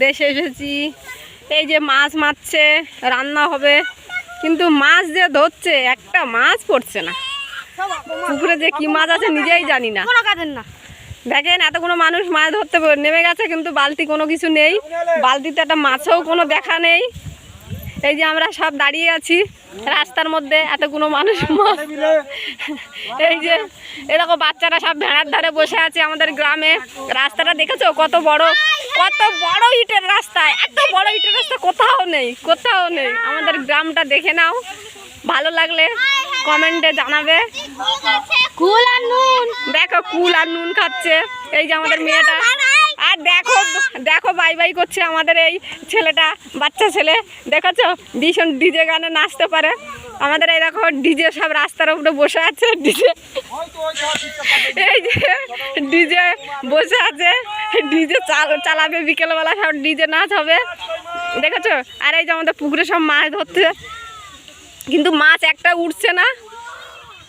দেশে এসেছি, এই যে মাছ মারছে, রান্না হবে, কিন্তু মাছ যে ধরছে একটা মাছ পড়ছে না। পুকুরে যে কি মাছ আছে নিজেই জানি না। দেখেন এতগুলো মানুষ মাছ ধরতে নেমে গেছে, কিন্তু বালতি কোনো কিছু নেই, বালতিতে একটা মাছও কোনো দেখা নেই। এই যে আমরা সব দাঁড়িয়ে আছি রাস্তার মধ্যে, এতগুলো মানুষ মাছ। এই যে এরকম বাচ্চারা সব ভেড়ার ধারে বসে আছে আমাদের গ্রামে। রাস্তাটা দেখেছো কত বড়, কত বড় ইটের রাস্তা, এত বড় ইটের রাস্তা কোথাও নেই, কোথাও নেই। আমাদের গ্রামটা দেখে নাও, ভালো লাগলে কমেন্টে জানাবে। কুল আর নুন, দেখো কুল আর নুন খাচ্ছে এই যে আমাদের মেয়েটা। আর দেখো দেখো বাই বাই করছে আমাদের এই ছেলেটা, বাচ্চা ছেলে, দেখেছো ভীষণ ডিজে গানে নাচতে পারে। আমাদের এই দেখো ডিজে সব রাস্তার উপরে বসে আছে, ডিজে, এই যে ডিজে বসে আছে, ডিজে চালাবে বিকেলবেলা, সব ডিজে নাচ হবে, দেখেছো। আর এই যে আমাদের পুকুরে সব মাছ ধরছে, কিন্তু মাছ একটা উঠছে না।